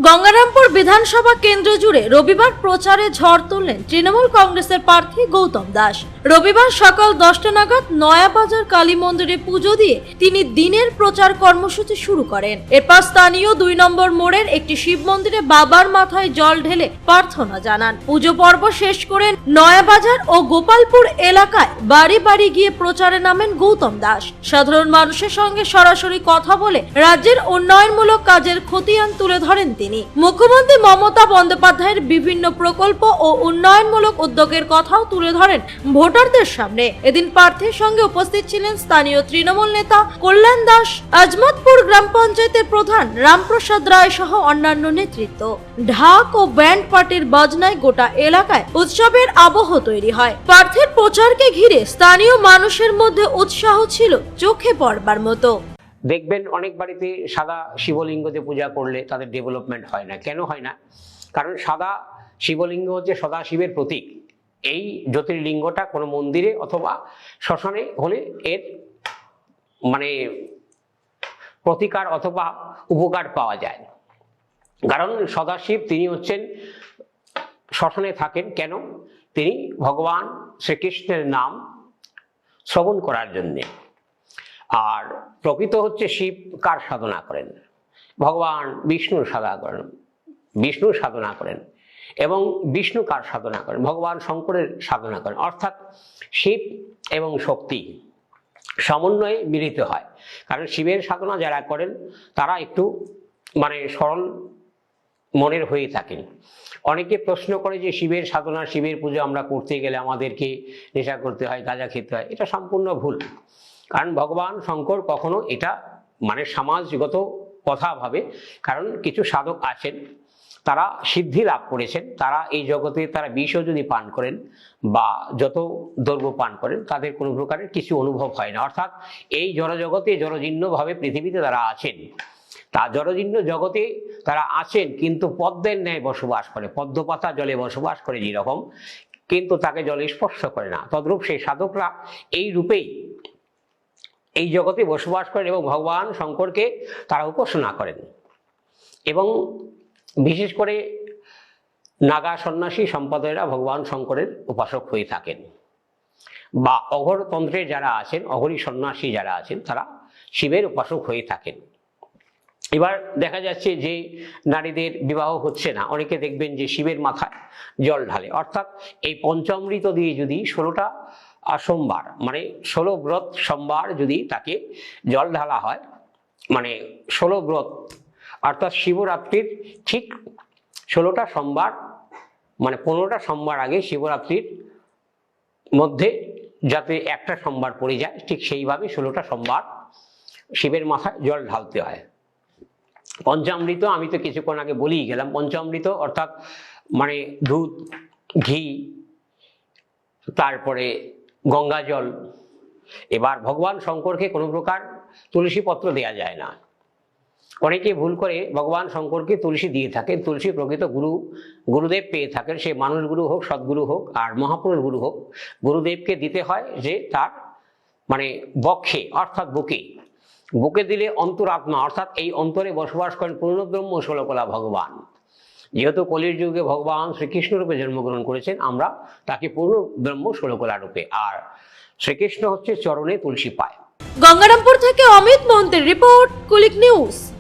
গঙ্গারামপুর বিধানসভা কেন্দ্র জুড়ে রবিবার প্রচারে ঝড় তুললেন তৃণমূল কংগ্রেসের প্রার্থী গৌতম দাস। রবিবার সকাল 10টা নাগাদ নয়াবাজার কালী মন্দিরে পুজো দিয়ে তিনি দিনের প্রচার কর্মসূচি শুরু করেন। এরপর স্থানীয় 2 নম্বর মোড়ের একটি শিব মন্দিরে বাবার মাথায় জল ঢেলে প্রার্থনা জানান। পুজো পর্ব শেষ করে নয়াবাজার ও গোপালপুর এলাকায় বাড়ি বাড়ি গিয়ে প্রচারে নামেন গৌতম দাস। সাধারণ মানুষের সঙ্গে সরাসরি কথা বলে রাজ্যের উন্নয়নমূলক কাজের খতিয়ান তুলে ধরেন তিনি। মুখ্যমন্ত্রী মমতা বন্দ্যোপাধ্যায়ের বিভিন্ন প্রকল্প ও উন্নয়নমূলক উদ্যোগের কথাও তুলে ধরেন ভোটারদের সামনে। এদিন প্রার্থীর সঙ্গে উপস্থিত ছিলেন স্থানীয় তৃণমূল নেতা কল্যাণ দাস, আজমতপুর গ্রাম পঞ্চায়েতের প্রধান রামপ্রসাদ রায় সহ অন্যান্য নেতৃত্ব। ঢাক ও ব্যান্ড পার্টির বাজনায় গোটা এলাকায় উৎসবের আবহ তৈরি হয়। প্রার্থীর প্রচারকে ঘিরে স্থানীয় মানুষের মধ্যে উৎসাহ ছিল চোখে পড়বার মতো। দেখবেন অনেক বাড়িতে সাদা শিবলিঙ্গতে পূজা করলে তাদের ডেভেলপমেন্ট হয় না। কেন হয় না? কারণ সাদা শিবলিঙ্গ হচ্ছে সদাশিবের প্রতীক। এই জ্যোতির্লিঙ্গটা কোনো মন্দিরে অথবা শ্মশানে হলে এর প্রতিকার অথবা উপকার পাওয়া যায়। কারণ সদাশিব তিনি হচ্ছেন শ্মশানে থাকেন। কেন? তিনি ভগবান শ্রীকৃষ্ণের নাম শ্রবণ করার জন্যে। আর প্রকৃত হচ্ছে শিব কার সাধনা করেন? ভগবান বিষ্ণুর সাধনা করেন। এবং বিষ্ণু কার সাধনা করেন? ভগবান শঙ্করের সাধনা করেন। অর্থাৎ শিব এবং শক্তি সমন্বয়ে মিলিত হয়। কারণ শিবের সাধনা যারা করেন তারা একটু সরল মনের হয়ে থাকেন। অনেকে প্রশ্ন করে যে শিবের সাধনা, শিবের পুজো আমরা করতে গেলে আমাদেরকে নেশা করতে হয়, গাঁজা খেতে হয়। এটা সম্পূর্ণ ভুল। কারণ ভগবান শঙ্কর কখনো এটা সমাজগত কথা ভাবে। কারণ কিছু সাধক আছেন তারা সিদ্ধি লাভ করেছেন, তারা এই জগতে তারা বিষও যদি পান করেন বা যত দ্রব্য পান করেন তাদের কোনো প্রকারের কিছু অনুভব হয় না। অর্থাৎ এই জড়জগতে জড়জীর্ণভাবে পৃথিবীতে তারা আছেন, তা জড়জীর্ণ জগতে তারা আছেন কিন্তু পদ্মের ন্যায় বসবাস করে, পদ্মপাতা জলে বসবাস করে যেরকম, কিন্তু তাকে জলে স্পর্শ করে না। তদ্রূপ সেই সাধকরা এই রূপেই এই জগতে বসবাস করেন এবং ভগবান শঙ্করকে তারা উপাসনা করেন। এবং বিশেষ করে নাগা সন্ন্যাসী সম্প্রদায়েরা ভগবান শঙ্করের উপাসক হয়ে থাকেন। বা অঘরতন্ত্রে যারা আছেন, অঘরী সন্ন্যাসী যারা আছেন, তারা শিবের উপাসক হয়ে থাকেন। এবার দেখা যাচ্ছে যে নারীদের বিবাহ হচ্ছে না, অনেকে দেখবেন যে শিবের মাথায় জল ঢালে। অর্থাৎ এই পঞ্চামৃত দিয়ে যদি 16টা সোমবার 16 ব্রত সোমবার যদি তাকে জল ঢালা হয়, 16 ব্রত অর্থাৎ শিবরাত্রির ঠিক 16টা সোমবার 15টা সোমবার আগে শিবরাত্রির মধ্যে যাতে একটা সোমবার পড়ে যায়, ঠিক সেইভাবে 16টা সোমবার শিবের মাথায় জল ঢালতে হয়। পঞ্চামৃত আমি তো কিছুক্ষণ আগে বলেই গেলাম। পঞ্চামৃত অর্থাৎ দুধ, ঘি, তারপরে গঙ্গা জল। এবার ভগবান শঙ্করকে কোনো প্রকার তুলসী পত্র দেয়া যায় না। অনেকে ভুল করে ভগবান শঙ্করকে তুলসী দিয়ে থাকেন। তুলসী প্রকৃত গুরুদেব পেয়ে থাকেন, সে মানুষ গুরু হোক, সদ্গুরু হোক আর মহাপুরুষ গুরু হোক, গুরুদেবকে দিতে হয় যে তার বক্ষে অর্থাৎ বুকে দিলে অন্তরাত্মা অর্থাৎ এই অন্তরে বসবাস করেন পূর্ণব্রহ্ম ষোলকলা ভগবান। যেহেতু কলির যুগে ভগবান শ্রীকৃষ্ণ রূপে জন্মগ্রহণ করেছেন, আমরা তাকে পূর্ণ ব্রহ্ম ষোলকলা রূপে, আর শ্রীকৃষ্ণ হচ্ছে চরণে তুলসী পায়। গঙ্গারামপুর থেকে অমিত মহন্তের রিপোর্ট, কুলিক নিউজ।